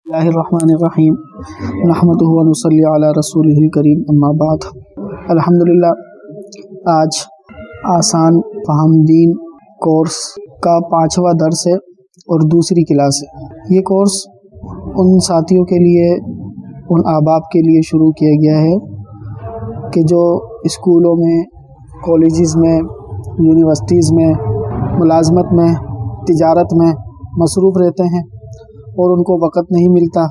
اللہ الرحمن الرحیم نحمدہ و نصلی علی رسولہ الکریم اما بعد۔ الحمدللہ آج آسان فہم دین کورس کا 5واں درس ہے اور دوسری کلاس ہے۔ یہ کورس ان ساتھیوں کے لیے، ان احباب کے لیے شروع کیا گیا ہے کہ جو اسکولوں میں، کالجز میں، یونیورسٹیز میں، ملازمت میں، تجارت میں مصروف رہتے ہیں اور ان کو وقت نہیں ملتا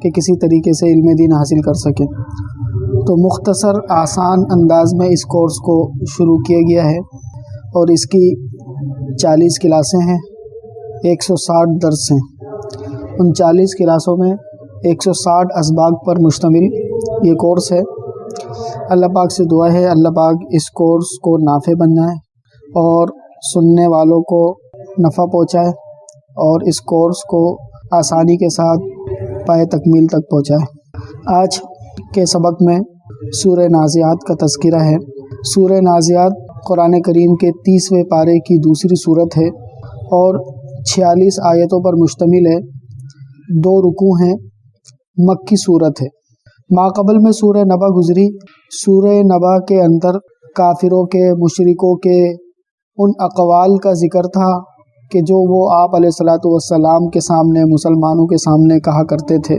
کہ کسی طریقے سے علم دین حاصل کر سکیں، تو مختصر آسان انداز میں اس کورس کو شروع کیا گیا ہے اور اس کی 40 کلاسیں ہیں، 160 درس ہیں۔ ان 40 کلاسوں میں 160 اسباق پر مشتمل یہ کورس ہے۔ اللہ پاک سے دعا ہے اللہ پاک اس کورس کو نافع بنائے اور سننے والوں کو نفع پہنچائے اور اس کورس کو آسانی کے ساتھ پائے تکمیل تک پہنچائے۔ آج کے سبق میں سورہ نازعات کا تذکرہ ہے۔ سورہ نازعات قرآن کریم کے 30ویں پارے کی دوسری صورت ہے اور 46 آیتوں پر مشتمل ہے، 2 رکوع ہیں، مکی صورت ہے۔ ماقبل میں سورہ نبا گزری۔ سورہ نبا کے اندر کافروں کے، مشرکوں کے ان اقوال کا ذکر تھا کہ جو وہ آپ علیہ الصلاۃ والسلام کے سامنے، مسلمانوں کے سامنے کہا کرتے تھے۔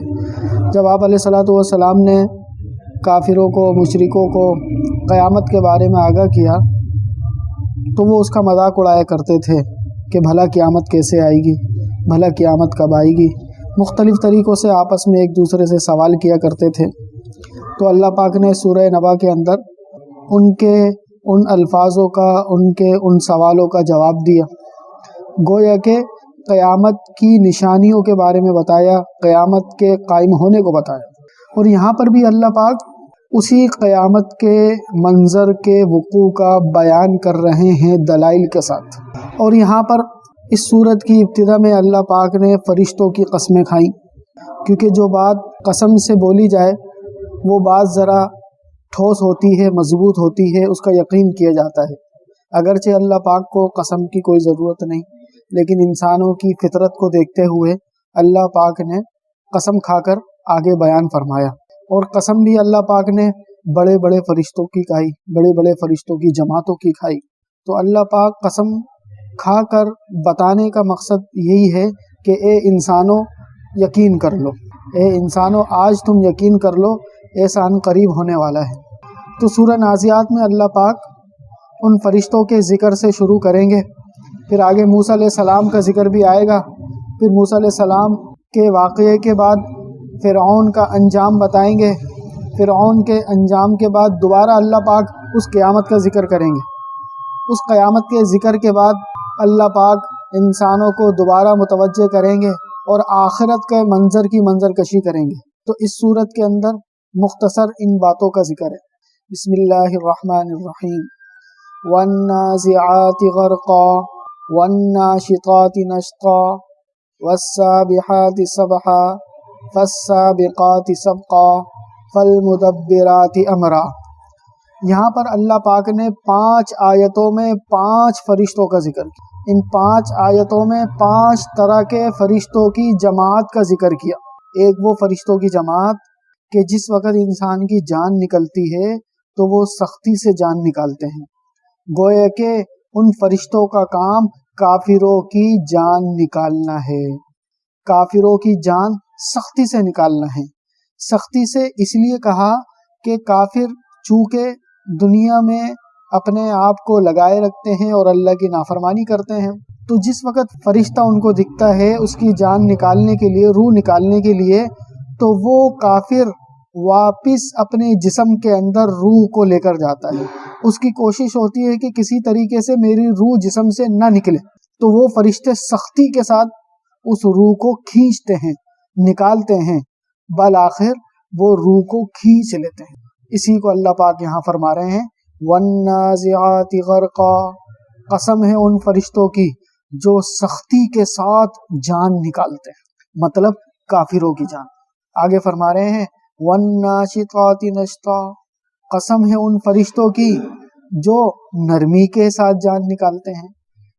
جب آپ علیہ الصلاۃ والسلام نے کافروں کو، مشرکوں کو قیامت کے بارے میں آگاہ کیا تو وہ اس کا مذاق اڑایا کرتے تھے کہ بھلا قیامت کیسے آئے گی، بھلا قیامت کب آئے گی۔ مختلف طریقوں سے آپس میں ایک دوسرے سے سوال کیا کرتے تھے۔ تو اللہ پاک نے سورہ نبا کے اندر ان کے ان الفاظوں کا، ان کے ان سوالوں کا جواب دیا، گویا کہ قیامت کی نشانیوں کے بارے میں بتایا، قیامت کے قائم ہونے کو بتایا۔ اور یہاں پر بھی اللہ پاک اسی قیامت کے منظر کے وقوع کا بیان کر رہے ہیں دلائل کے ساتھ۔ اور یہاں پر اس سورت کی ابتدا میں اللہ پاک نے فرشتوں کی قسمیں کھائیں، کیونکہ جو بات قسم سے بولی جائے وہ بات ذرا ٹھوس ہوتی ہے، مضبوط ہوتی ہے، اس کا یقین کیا جاتا ہے۔ اگرچہ اللہ پاک کو قسم کی کوئی ضرورت نہیں، لیکن انسانوں کی فطرت کو دیکھتے ہوئے اللہ پاک نے قسم کھا کر آگے بیان فرمایا۔ اور قسم بھی اللہ پاک نے بڑے بڑے فرشتوں کی کھائی، بڑے بڑے فرشتوں کی جماعتوں کی کھائی۔ تو اللہ پاک قسم کھا کر بتانے کا مقصد یہی ہے کہ اے انسانوں یقین کر لو، اے انسانوں آج تم یقین کر لو، ایسا ان قریب ہونے والا ہے۔ تو سورہ نازعات میں اللہ پاک ان فرشتوں کے ذکر سے شروع کریں گے، پھر آگے موسیٰ علیہ السلام کا ذکر بھی آئے گا، پھر موسیٰ علیہ السلام کے واقعے کے بعد فرعون کا انجام بتائیں گے، فرعون کے انجام کے بعد دوبارہ اللہ پاک اس قیامت کا ذکر کریں گے۔ اس قیامت کے ذکر کے بعد اللہ پاک انسانوں کو دوبارہ متوجہ کریں گے اور آخرت کے منظر کی منظر کشی کریں گے۔ تو اس صورت کے اندر مختصر ان باتوں کا ذکر ہے۔ بسم اللہ الرحمن الرحیم۔ والنازعات غرقا والناشطات نشطا والسابحات سبحا فالسابقات سبقا فالمدبرات امرا۔ یہاں پر اللہ پاک نے 5 آیتوں میں 5 فرشتوں کا ذکر کیا۔ ان 5 آیتوں میں 5 طرح کے فرشتوں کی جماعت کا ذکر کیا۔ ایک وہ فرشتوں کی جماعت کہ جس وقت انسان کی جان نکلتی ہے تو وہ سختی سے جان نکالتے ہیں، گویا کہ ان فرشتوں کا کام کافروں کی جان نکالنا ہے، کافروں کی جان سختی سے نکالنا ہے۔ سختی سے اس لیے کہا کہ کافر چونکہ دنیا میں اپنے آپ کو لگائے رکھتے ہیں اور اللہ کی نافرمانی کرتے ہیں، تو جس وقت فرشتہ ان کو دکھتا ہے اس کی جان نکالنے کے لیے، روح نکالنے کے لیے، تو وہ کافر واپس اپنے جسم کے اندر روح کو لے کر جاتا ہے۔ اس کی کوشش ہوتی ہے کہ کسی طریقے سے میری روح جسم سے نہ نکلے، تو وہ فرشتے سختی کے ساتھ اس روح کو کھینچتے ہیں، نکالتے ہیں، بالآخر وہ روح کو کھینچ لیتے ہیں۔ اسی کو اللہ پاک یہاں فرما رہے ہیں والنازعات غرقا، قسم ہے ان فرشتوں کی جو سختی کے ساتھ جان نکالتے ہیں، مطلب کافروں کی جان۔ آگے فرما رہے ہیں والناشطات نشطا، قسم ہے ان فرشتوں کی جو نرمی کے ساتھ جان نکالتے ہیں۔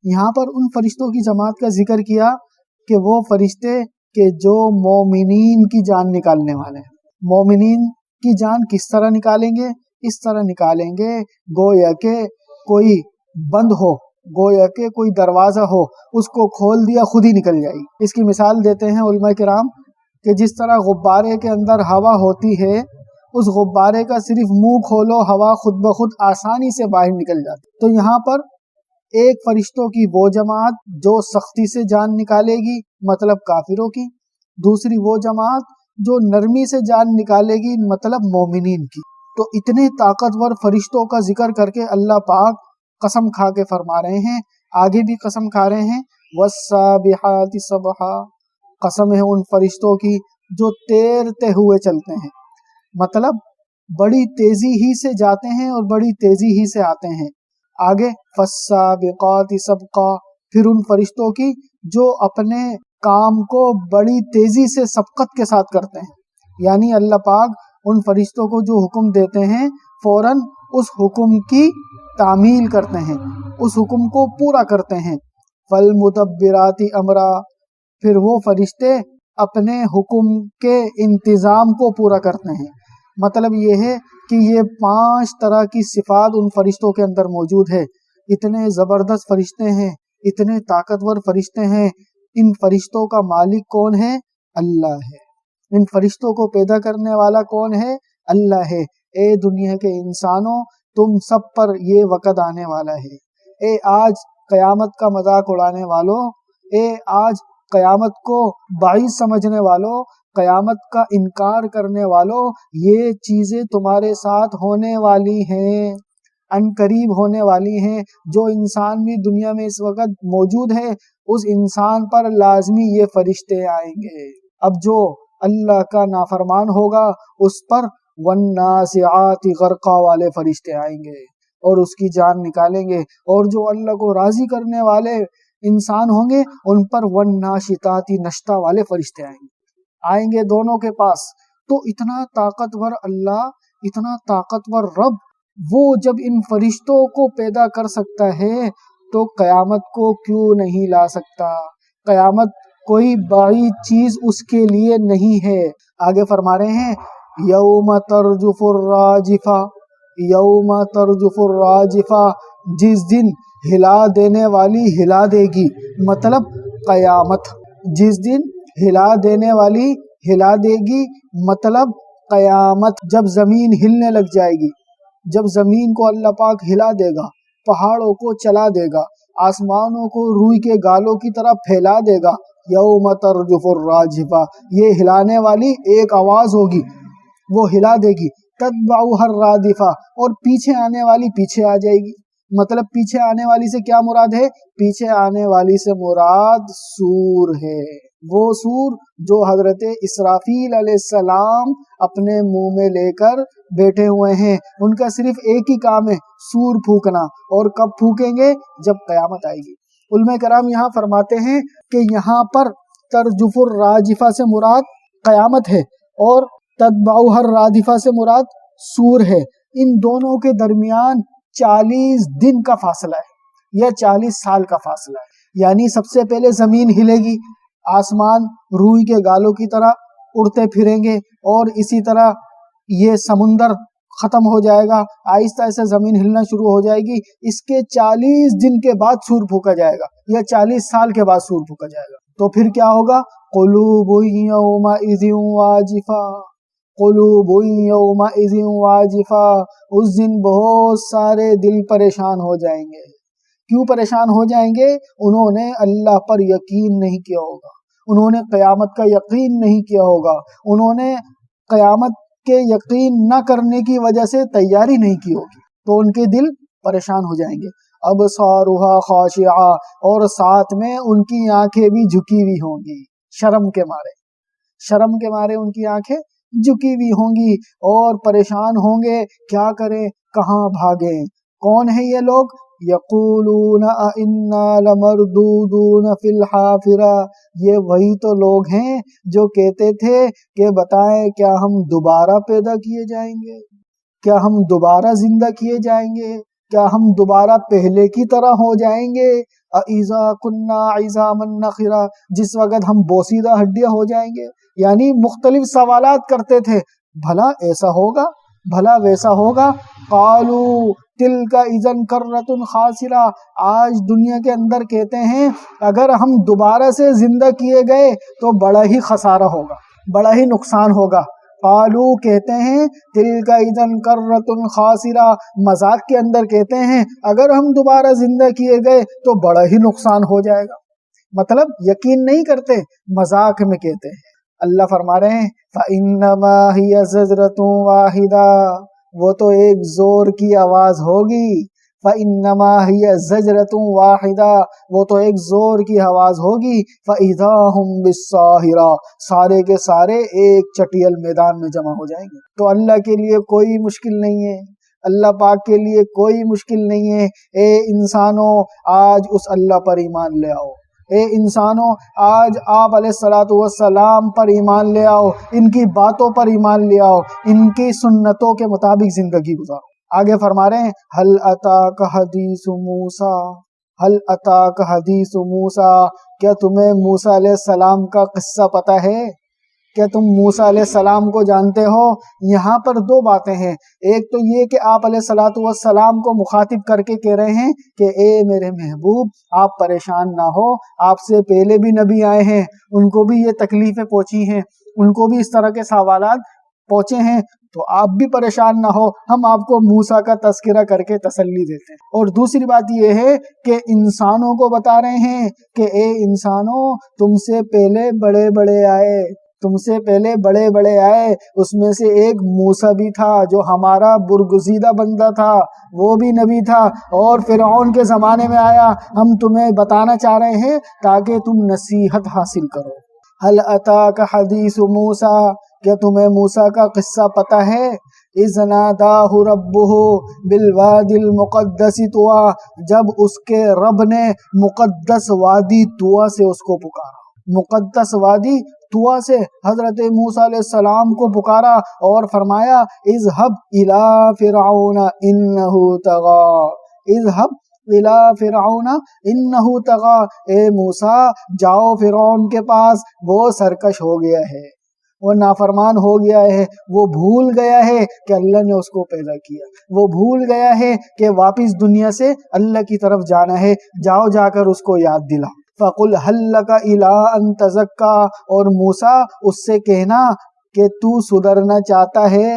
یہاں پر ان فرشتوں کی جماعت کا ذکر کیا کہ وہ فرشتے کہ جو مومنین کی جان نکالنے والے ہیں. مومنین کی جان کس طرح نکالیں گے؟ اس طرح نکالیں گے گویا کہ کوئی بند ہو، گویا کہ کوئی دروازہ ہو، اس کو کھول دیا خود ہی نکل جائے گی. اس کی مثال دیتے ہیں علماء کرام کہ جس طرح غبارے کے اندر ہوا ہوتی ہے، اس غبارے کا صرف منہ کھولو ہوا خود بخود آسانی سے باہر نکل جاتی. تو یہاں پر ایک فرشتوں کی وہ جماعت جو سختی سے جان نکالے گی، مطلب کافروں کی، دوسری وہ جماعت جو نرمی سے جان نکالے گی، مطلب مومنین کی. تو اتنے طاقتور فرشتوں کا ذکر کر کے اللہ پاک قسم کھا کے فرما رہے ہیں، آگے بھی قسم کھا رہے ہیں وَالسَّابِحَاتِ سَبْحًا، قسم ہے ان فرشتوں کی جو تیرتے ہوئے چلتے ہیں، مطلب بڑی تیزی ہی سے جاتے ہیں اور بڑی تیزی ہی سے آتے ہیں. آگے فَالسَّابِقَاتِ سَبْقًا، پھر ان فرشتوں کی جو اپنے کام کو بڑی تیزی سے سبقت کے ساتھ کرتے ہیں، یعنی اللہ پاک ان فرشتوں کو جو حکم دیتے ہیں فوراً اس حکم کی تعمیل کرتے ہیں، اس حکم کو پورا کرتے ہیں. فَالْمُدَبِّرَاتِ أَمْرًا، پھر وہ فرشتے اپنے حکم کے انتظام کو پورا کرتے ہیں. مطلب یہ ہے کہ یہ 5 طرح کی صفات ان فرشتوں کے اندر موجود ہے. اتنے زبردست فرشتے ہیں، اتنے طاقتور فرشتے ہیں. ان فرشتوں کا مالک کون ہے؟ اللہ ہے. ان فرشتوں کو پیدا کرنے والا کون ہے؟ اللہ ہے. اے دنیا کے انسانوں، تم سب پر یہ وقت آنے والا ہے. اے آج قیامت کا مذاق اڑانے والوں، اے آج قیامت کو باعث سمجھنے والوں، قیامت کا انکار کرنے والوں، یہ چیزیں تمہارے ساتھ ہونے والی ہیں، ان قریب ہونے والی ہیں. جو انسان بھی دنیا میں اس وقت موجود ہے، اس انسان پر لازمی یہ فرشتے آئیں گے. اب جو اللہ کا نافرمان ہوگا اس پر وَالنَّازِعَاتِ غَرْقًا والے فرشتے آئیں گے اور اس کی جان نکالیں گے. اور جو اللہ کو راضی کرنے والے انسان ہوں گے ان پر وَالنَّاشِطَاتِ نشطًا والے فرشتے آئیں گے دونوں کے پاس. تو اتنا طاقتور اللہ، اتنا طاقتور رب، وہ جب ان فرشتوں کو پیدا کر سکتا ہے تو قیامت کو کیوں نہیں لا سکتا؟ قیامت کوئی بعید چیز اس کے لیے نہیں ہے. آگے فرما رہے ہیں یوم ترجف الراجفہ، یوم ترجف الراجفہ، جس دن ہلا دینے والی ہلا دے گی، مطلب قیامت. جس دن ہلا دینے والی ہلا دے گی مطلب قیامت. جب زمین ہلنے لگ جائے گی، جب زمین کو اللہ پاک ہلا دے گا، پہاڑوں کو چلا دے گا، آسمانوں کو روئی کے گالوں کی طرح پھیلا دے گا. یوم ترجف الراجفہ، یہ ہلانے والی ایک آواز ہوگی، وہ ہلا دے گی. تتبعها الرادفہ، اور پیچھے آنے والی پیچھے آ جائے گی. مطلب پیچھے آنے والی سے کیا مراد ہے؟ پیچھے آنے والی سے مراد سور ہے. وہ سور جو حضرت اسرافیل علیہ السلام اپنے منہ میں لے کر بیٹھے ہوئے ہیں. ان کا صرف ایک ہی کام ہے، سور پھونکنا. اور کب پھونکیں گے؟ جب قیامت آئے گی. علماء کرام یہاں فرماتے ہیں کہ یہاں پر ترجف الراجفہ سے مراد قیامت ہے اور تتبعها الرادفہ سے مراد سور ہے. ان دونوں کے درمیان 40 دن کا فاصلہ ہے یا 40 سال کا فاصلہ ہے. یعنی سب سے پہلے زمین ہلے گی، آسمان روئی کے گالوں کی طرح اڑتے پھریں گے، اور اسی طرح یہ سمندر ختم ہو جائے گا، آہستہ آہستہ زمین ہلنا شروع ہو جائے گی. اس کے 40 دن کے بعد سور پھونکا جائے گا یا 40 سال کے بعد سور پھونکا جائے گا. تو پھر کیا ہوگا؟ قلوب یومئذ واجفہ، قلوب یومئذ واجفہ. اس دن بہت سارے دل پریشان ہو جائیں گے. کیوں پریشان ہو جائیں گے؟ انہوں نے اللہ پر یقین نہیں کیا ہوگا، انہوں نے قیامت کا یقین نہیں کیا ہوگا، انہوں نے قیامت کے یقین نہ کرنے کی وجہ سے تیاری نہیں کی ہوگی، تو ان کے دل پریشان ہو جائیں گے. ابصارها خاشعہ، اور ساتھ میں ان کی آنکھیں بھی جھکی ہوئی ہوں گی، شرم کے مارے، شرم کے مارے ان کی آنکھیں جھکی ہوئی ہوں گی اور پریشان ہوں گے. کیا کریں، کہاں بھاگیں؟ کون ہیں یہ لوگ؟ یقولون انا لمردودون فی الحافرہ، یہ وہی تو لوگ ہیں جو کہتے تھے کہ بتائیں کیا ہم دوبارہ پیدا کیے جائیں گے، کیا ہم دوبارہ زندہ کیے جائیں گے، کیا ہم دوبارہ پہلے کی طرح ہو جائیں گے؟ اَإِذَا كُنَّا عِظَامًا نَخِرًا، جس وقت ہم بوسیدہ ہڈیاں ہو جائیں گے. یعنی مختلف سوالات کرتے تھے، بھلا ایسا ہوگا، بھلا ویسا ہوگا. قالوا تلک اذا کرۃ خاسرہ، آج دنیا کے اندر کہتے ہیں اگر ہم دوبارہ سے زندہ کیے گئے تو بڑا ہی خسارہ ہوگا، بڑا ہی نقصان ہوگا. قالوا کہتے ہیں تلک اذا کرۃ خاسرہ، مذاق کے اندر کہتے ہیں اگر ہم دوبارہ زندہ کیے گئے تو بڑا ہی نقصان ہو جائے گا. مطلب یقین نہیں کرتے، مذاق میں کہتے ہیں. اللہ فرما رہے ہیں فَإِنَّمَا هِيَ زَجْرَةٌ وَاحِدَةٌ، وہ تو ایک زور کی آواز ہوگی. فَإِنَّمَا هِيَ زَجْرَةٌ وَاحِدَةٌ، وہ تو ایک زور کی آواز ہوگی. فَإِذَا هُمْ بِالسَّاهِرَةِ، سارے کے سارے ایک چٹیل میدان میں جمع ہو جائیں گے. تو اللہ کے لیے کوئی مشکل نہیں ہے، اللہ پاک کے لیے کوئی مشکل نہیں ہے. اے انسانوں، آج اس اللہ پر ایمان لے آؤ. اے انسانوں، آج آپ علیہ السلام پر ایمان لے آؤ، ان کی باتوں پر ایمان لے آؤ، ان کی سنتوں کے مطابق زندگی گزارو. آگے فرما رہے ہیں هل اتاک حدیث موسیٰ، هل اتاک حدیث موسیٰ، کیا تمہیں موسیٰ علیہ السلام کا قصہ پتہ ہے؟ کیا تم موسیٰ علیہ السلام کو جانتے ہو؟ یہاں پر دو باتیں ہیں. ایک تو یہ کہ آپ علیہ السلام کو مخاطب کر کے کہہ رہے ہیں کہ اے میرے محبوب، آپ پریشان نہ ہو، آپ سے پہلے بھی نبی آئے ہیں، ان کو بھی یہ تکلیفیں پہنچی ہیں، ان کو بھی اس طرح کے سوالات پہنچے ہیں، تو آپ بھی پریشان نہ ہو، ہم آپ کو موسیٰ کا تذکرہ کر کے تسلی دیتے ہیں. اور دوسری بات یہ ہے کہ انسانوں کو بتا رہے ہیں کہ اے انسانوں، تم سے پہلے بڑے بڑے آئے، تم سے پہلے بڑے بڑے آئے، اس میں سے ایک موسیٰ بھی تھا جو ہمارا برگزیدہ بندہ تھا، وہ بھی نبی تھا، اور فرعون کے زمانے میں آیا. ہم تمہیں بتانا چاہ رہے ہیں تاکہ تم نصیحت حاصل کرو. هل اتاک حدیث موسیٰ، کیا تمہیں موسیٰ کا قصہ پتہ ہے؟ اذ ناداہ ربہ بالوادی المقدس طویٰ، جب اس کے رب نے مقدس وادی طویٰ سے اس کو پکارا. مقدس وادی طویٰ سے حضرت موسیٰ علیہ السلام کو پکارا اور فرمایا اذهب الی فرعون انہ طغی، اذهب الی فرعون انہ طغی، اے موسیٰ جاؤ فرعون کے پاس، وہ سرکش ہو گیا ہے، وہ نافرمان ہو گیا ہے، وہ بھول گیا ہے کہ اللہ نے اس کو پیدا کیا، وہ بھول گیا ہے کہ واپس دنیا سے اللہ کی طرف جانا ہے، جاؤ جا کر اس کو یاد دلاؤ. فَقُلْ هَلْ لَكَ إِلَىٰ أَن تَزَكَّىٰ، اور موسیٰ اس سے کہنا کہ تو سدھرنا چاہتا ہے،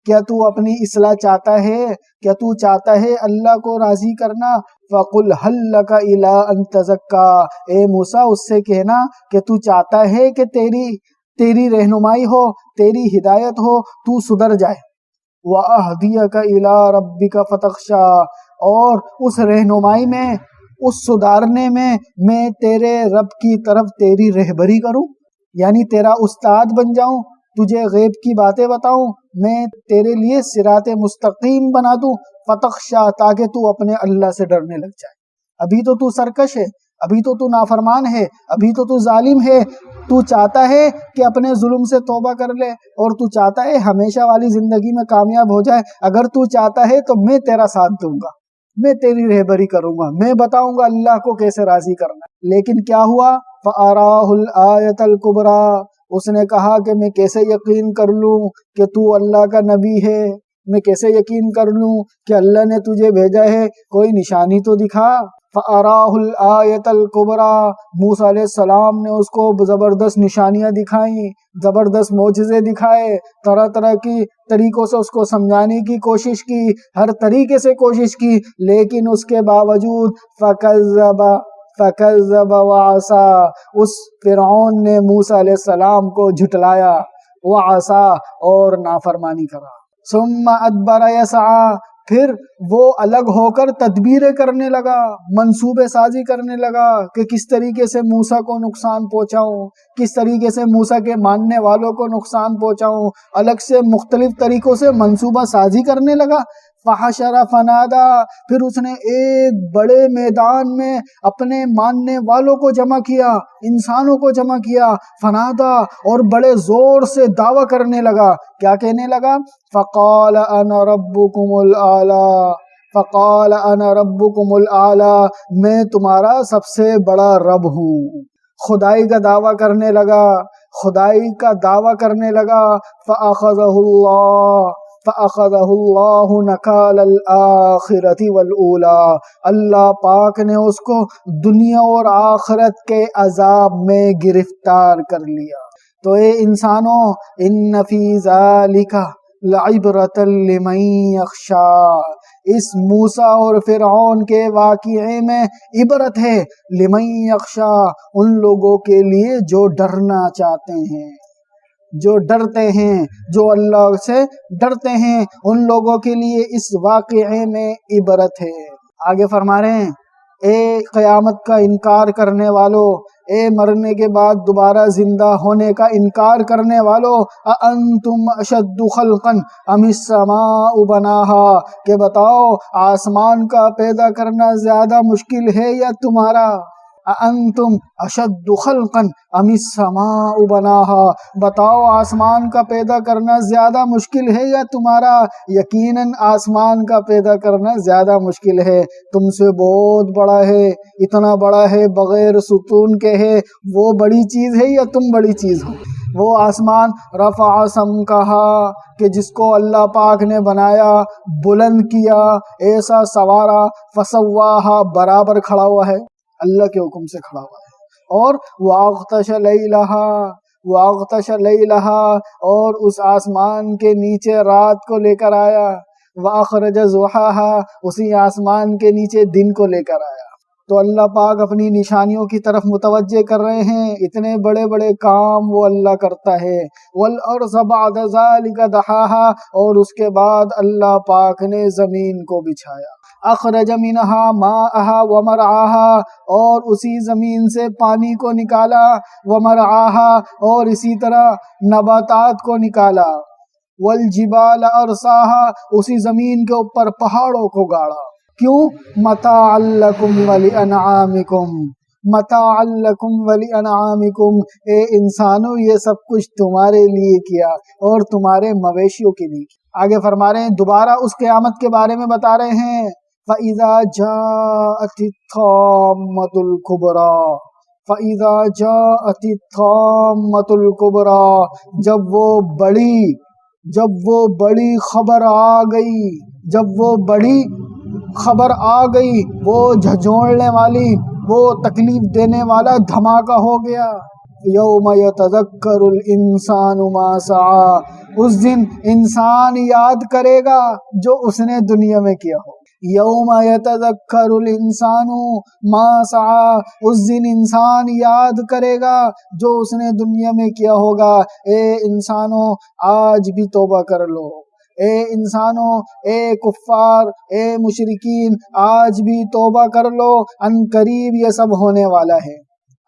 کیا تو اپنی اصلاح چاہتا ہے، کیا تو چاہتا ہے اللہ کو راضی کرنا. فَقُلْ هَلْ لَكَ إِلَىٰ أَن تَزَكَّىٰ، اے موسیٰ اس سے کہنا کہ تو چاہتا ہے کہ تیری رہنمائی ہو، تیری ہدایت ہو، تو سدھر جائے. وَأَهْدِيَكَ إِلَىٰ رَبِّكَ فَتَخْشَىٰ، اور اس رہنمائی میں، اس سدھارنے میں تیرے رب کی طرف تیری رہبری کروں، یعنی تیرا استاد بن جاؤں، تجھے غیب کی باتیں بتاؤں، میں تیرے لیے صراط مستقیم بنا دوں. فتخشا، تاکہ تو اپنے اللہ سے ڈرنے لگ جائے. ابھی تو سرکش ہے، ابھی تو نافرمان ہے، ابھی تو ظالم ہے، تو چاہتا ہے کہ اپنے ظلم سے توبہ کر لے، اور تو چاہتا ہے ہمیشہ والی زندگی میں کامیاب ہو جائے. اگر تو چاہتا ہے تو میں تیرا ساتھ دوں گا، میں تیری رہبری کروں گا، میں بتاؤں گا اللہ کو کیسے راضی کرنا. لیکن کیا ہوا؟ فَأَرَاهُ الْآيَةَ الْكُبْرَىٰ، اس نے کہا کہ میں کیسے یقین کر لوں کہ تو اللہ کا نبی ہے، میں کیسے یقین کر لوں کہ اللہ نے تجھے بھیجا ہے، کوئی نشانی تو دکھا. فَأَرَاهُ الْآيَةَ الْكُبْرَىٰ، موسیٰ علیہ السلام نے اس کو زبردست نشانیاں دکھائیں، زبردست معجزے دکھائے، طرح طرح کی طریقوں سے اس کو سمجھانے کی کوشش کی، ہر طریقے سے کوشش کی، لیکن اس کے باوجود فَكَذَّبَ وَعَصَىٰ، اس فرعون نے موسیٰ علیہ السلام کو جھٹلایا، وَعَصَىٰ، اور نافرمانی کرا. ثُمَّ أَدْبَرَ يَسْعَىٰ، پھر وہ الگ ہو کر تدبیریں کرنے لگا، منصوبے سازی کرنے لگا کہ کس طریقے سے موسیٰ کو نقصان پہنچاؤں، کس طریقے سے موسیٰ کے ماننے والوں کو نقصان پہنچاؤں، الگ سے مختلف طریقوں سے منصوبہ سازی کرنے لگا. فحشر فنادا، پھر اس نے ایک بڑے میدان میں اپنے ماننے والوں کو جمع کیا، انسانوں کو جمع کیا. فنادا، اور بڑے زور سے دعویٰ کرنے لگا. کیا کہنے لگا؟ فقال انا ربکم الاعلی، فقال انا ربکم الاعلی، میں تمہارا سب سے بڑا رب ہوں۔ خدائی کا دعویٰ کرنے لگا، خدائی کا دعویٰ کرنے لگا۔ فَأَخَذَهُ اللَّهُ نَكَالَ الْآخِرَةِ وَالْأُولَى، اللہ پاک نے اس کو دنیا اور آخرت کے عذاب میں گرفتار کر لیا۔ تو اے انسانوں، ان فی ذالک لعبرۃ لمن یخشی، اس موسیٰ اور فرعون کے واقعے میں عبرت ہے، لمن یخشی، ان لوگوں کے لیے جو ڈرنا چاہتے ہیں، جو ڈرتے ہیں، جو اللہ سے ڈرتے ہیں، ان لوگوں کے لیے اس واقعے میں عبرت ہے۔ آگے فرما رہے ہیں، اے قیامت کا انکار کرنے والوں، اے مرنے کے بعد دوبارہ زندہ ہونے کا انکار کرنے والوں، اَأَنتُمْ أَشَدُّ خَلْقًا أَمِ السَّمَاءُ بَنَاهَا، کہ بتاؤ آسمان کا پیدا کرنا زیادہ مشکل ہے یا تمہارا؟ اَأَنتُمْ أَشَدُّ خَلْقًا أَمِ السَّمَاءُ بَنَاهَا، بتاؤ آسمان کا پیدا کرنا زیادہ مشکل ہے یا تمہارا؟ یقیناً آسمان کا پیدا کرنا زیادہ مشکل ہے، تم سے بہت بڑا ہے، اتنا بڑا ہے بغیر ستون کے ہے، وہ بڑی چیز ہے یا تم بڑی چیز ہو؟ وہ آسمان رفع سمکها، کہ جس کو اللہ پاک نے بنایا، بلند کیا، ایسا سوارا، فسواها، برابر کھڑا ہوا ہے، اللہ کے حکم سے کھڑا ہوا ہے۔ اور واغطش لیلها، واغطش لیلها، اور اس آسمان کے نیچے رات کو لے کر آیا، واخرج ضحاها، اسی آسمان کے نیچے دن کو لے کر آیا۔ تو اللہ پاک اپنی نشانیوں کی طرف متوجہ کر رہے ہیں، اتنے بڑے بڑے کام وہ اللہ کرتا ہے۔ والارض بعد ذلك دحاها، اور اس کے بعد اللہ پاک نے زمین کو بچھایا۔ اخرج منها ماءها ومرعاها، اور اسی زمین سے پانی کو نکالا، ومرعاها، اور اسی طرح نباتات کو نکالا، والجبال ارساها، اسی زمین کے اوپر پہاڑوں کو گاڑا۔ کیوں؟ متاعا لکم ولانعامکم، متاعا لکم ولانعامکم، اے انسانوں یہ سب کچھ تمہارے لیے کیا اور تمہارے مویشیوں کے لیے کیا۔ آگے فرما رہے ہیں، دوبارہ اس قیامت کے بارے میں بتا رہے ہیں، فَإِذَا جَاءَتِ الطَّامَّةُ الْكُبْرَىٰ، فَإِذَا جَاءَتِ الطَّامَّةُ الْكُبْرَىٰ، جب وہ بڑی خبر آ گئی، جب وہ بڑی خبر آ گئی، وہ جھنجھوڑنے والی، وہ تکلیف دینے والا دھماکہ ہو گیا۔ یوم یتذکر الانسان ما سعی، اس دن انسان یاد کرے گا جو اس نے دنیا میں کیا ہو۔ یوم یتذکر الانسان ما سعی، اس دن انسان یاد کرے گا جو اس نے دنیا میں کیا ہوگا۔ اے انسانوں آج بھی توبہ کر لو، اے انسانوں، اے کفار، اے مشرکین، آج بھی توبہ کر لو، ان قریب یہ سب ہونے والا ہے،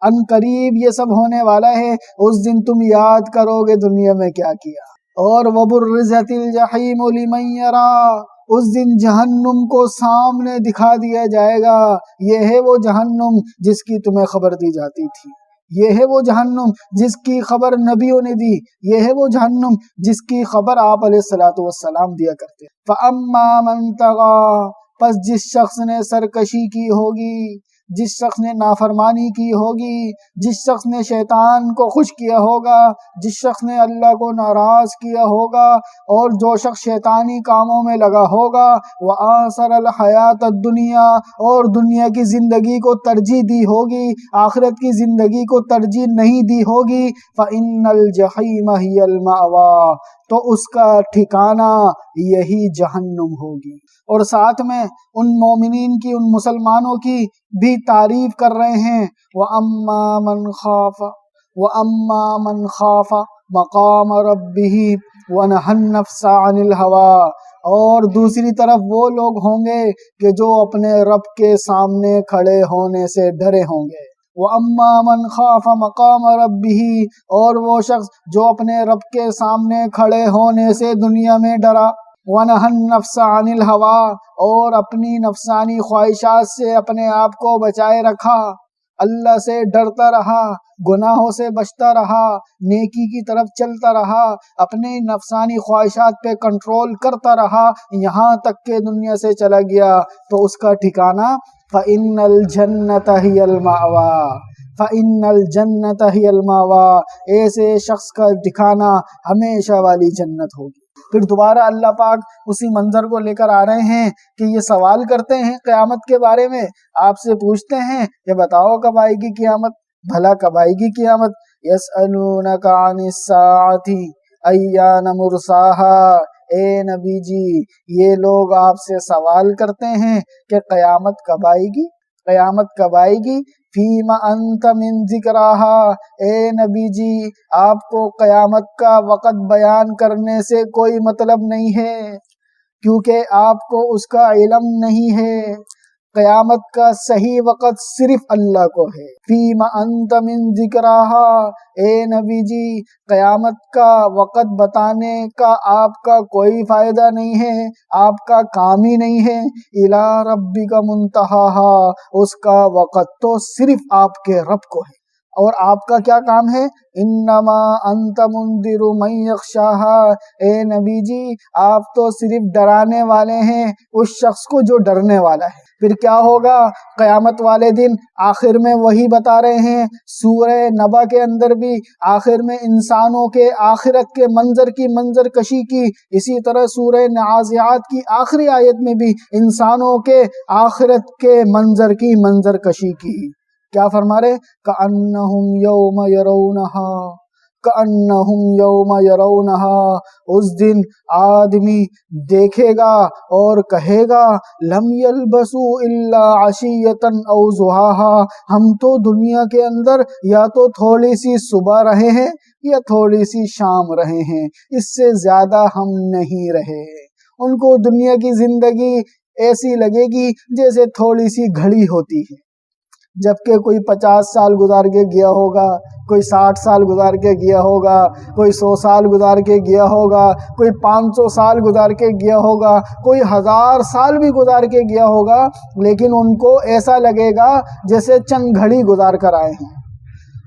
ان قریب یہ سب ہونے والا ہے، اس دن تم یاد کرو گے دنیا میں کیا کیا۔ اور وَبُرِّزَتِ الْجَحِیمُ لِمَن یَرَىٰ، اس دن جہنم کو سامنے دکھا دیا جائے گا، یہ ہے وہ جہنم جس کی تمہیں خبر دی جاتی تھی، یہ ہے وہ جہنم جس کی خبر نبیوں نے دی، یہ ہے وہ جہنم جس کی خبر آپ علیہ الصلوۃ والسلام دیا کرتے۔ فَأَمَّا مَن طَغَىٰ، پس جس شخص نے سرکشی کی ہوگی، جس شخص نے نافرمانی کی ہوگی، جس شخص نے شیطان کو خوش کیا ہوگا، جس شخص نے اللہ کو ناراض کیا ہوگا، اور جو شخص شیطانی کاموں میں لگا ہوگا، وَآثَرَ الْحَيَاةَ الدُّنْيَا، اور دنیا کی زندگی کو ترجیح دی ہوگی، آخرت کی زندگی کو ترجیح نہیں دی ہوگی، فَإِنَّ الْجَحِيمَ هِيَ الْمَأْوَىٰ، تو اس کا ٹھکانہ یہی جہنم ہوگی۔ اور ساتھ میں ان مومنین کی، ان مسلمانوں کی بھی تعریف کر رہے ہیں، وَأَمَّا مَنْ خَافَ مَقَامَ رَبِّهِ وَنَهَى النَّفْسَ عَنِ الْهَوَىٰ، اور دوسری طرف وہ لوگ ہوں گے کہ جو اپنے رب کے سامنے کھڑے ہونے سے ڈرے ہوں گے۔ وَأَمَّا مَنْ خَافَ مَقَامَ رَبِّهِ، اور وہ شخص جو اپنے رب کے سامنے کھڑے ہونے سے دنیا میں ڈرا، وَنَهَى النَّفْسَ عَنِ الْهَوَىٰ، اور اپنی نفسانی خواہشات سے اپنے آپ کو بچائے رکھا، اللہ سے ڈرتا رہا، گناہوں سے بچتا رہا، نیکی کی طرف چلتا رہا، اپنے نفسانی خواہشات پہ کنٹرول کرتا رہا، یہاں تک کہ دنیا سے چلا گیا، تو اس کا ٹھکانہ فَإِنَّ الْجَنَّةَ هِيَ الْمَأْوَىٰ فَإِنَّ الْجَنَّةَ هِيَ الْمَأْوَىٰ، ایسے شخص کا ٹھکانہ ہمیشہ والی جنت ہوگی۔ پھر دوبارہ اللہ پاک اسی منظر کو لے کر آ رہے ہیں کہ یہ سوال کرتے ہیں قیامت کے بارے میں، آپ سے پوچھتے ہیں کہ بتاؤ کب آئے گی قیامت، بھلا کب آئے گی قیامت؟ یسألونک عن الساعۃ ایان مرساہا، اے نبی جی یہ لوگ آپ سے سوال کرتے ہیں کہ قیامت کب آئے گی، قیامت کب آئے گی؟ فیم انت من ذکراہا، اے نبی جی آپ کو قیامت کا وقت بیان کرنے سے کوئی مطلب نہیں ہے، کیونکہ آپ کو اس کا علم نہیں ہے۔ قیامت کا صحیح وقت صرف اللہ کو ہے۔ فیم انت من ذکراہا، اے نبی جی قیامت کا وقت بتانے کا آپ کا کوئی فائدہ نہیں ہے، آپ کا کام ہی نہیں ہے۔ الی ربک منتہاہا، اس کا وقت تو صرف آپ کے رب کو ہے، اور آپ کا کیا کام ہے؟ انما انت منذر من یخشاہا، اے نبی جی آپ تو صرف ڈرانے والے ہیں اس شخص کو جو ڈرنے والا ہے۔ پھر کیا ہوگا قیامت والے دن؟ آخر میں وہی بتا رہے ہیں، سورہ نبا کے اندر بھی آخر میں انسانوں کے آخرت کے منظر کی منظر کشی کی، اسی طرح سورہ نازعات کی آخری آیت میں بھی انسانوں کے آخرت کے منظر کی منظر کشی کی۔ کیا فرما رہے؟ کأنہم یوم یرونہا، کأنہم یوم یرونہا، اس دن آدمی دیکھے گا اور کہے گا لم یلبسوا الا عشیۃ او ضحاہا، ہم تو دنیا کے اندر یا تو تھوڑی سی صبح رہے ہیں یا تھوڑی سی شام رہے ہیں، اس سے زیادہ ہم نہیں رہے۔ ان کو دنیا کی زندگی ایسی لگے گی جیسے تھوڑی سی گھڑی ہوتی ہے، جبکہ کوئی 50 سال گزار کے گیا ہوگا، کوئی 60 سال گزار کے گیا ہوگا، کوئی 100 سال گزار کے گیا ہوگا، کوئی 500 سال گزار کے گیا ہوگا، کوئی 1000 سال بھی گزار کے گیا ہوگا، لیکن ان کو ایسا لگے گا جیسے چند گھڑی گزار کر آئے ہیں۔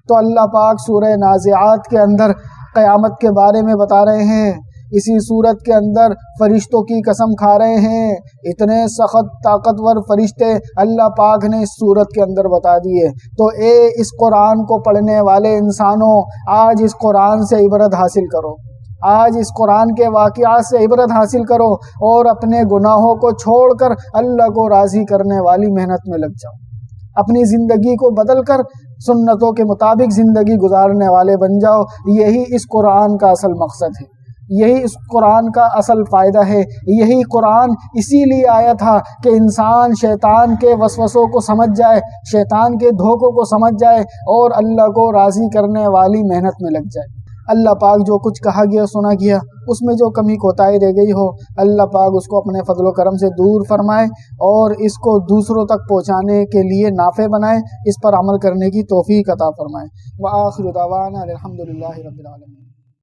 تو اللہ پاک سورہ نازعات کے اندر قیامت کے بارے میں بتا رہے ہیں، اسی صورت کے اندر فرشتوں کی قسم کھا رہے ہیں، اتنے سخت طاقتور فرشتے اللہ پاک نے اس صورت کے اندر بتا دیے۔ تو اے اس قرآن کو پڑھنے والے انسانوں، آج اس قرآن سے عبرت حاصل کرو، آج اس قرآن کے واقعات سے عبرت حاصل کرو، اور اپنے گناہوں کو چھوڑ کر اللہ کو راضی کرنے والی محنت میں لگ جاؤ، اپنی زندگی کو بدل کر سنتوں کے مطابق زندگی گزارنے والے بن جاؤ۔ یہی اس قرآن کا اصل مقصد ہے، یہی اس قرآن کا اصل فائدہ ہے۔ یہی قرآن اسی لیے آیا تھا کہ انسان شیطان کے وسوسوں کو سمجھ جائے، شیطان کے دھوکوں کو سمجھ جائے، اور اللہ کو راضی کرنے والی محنت میں لگ جائے۔ اللہ پاک جو کچھ کہا گیا سنا گیا، اس میں جو کمی کوتاہی رہ گئی ہو، اللہ پاک اس کو اپنے فضل و کرم سے دور فرمائے، اور اس کو دوسروں تک پہنچانے کے لیے نافع بنائے، اس پر عمل کرنے کی توفیق عطا فرمائے۔ وآخر دعوانا الحمدللہ رب العالمین۔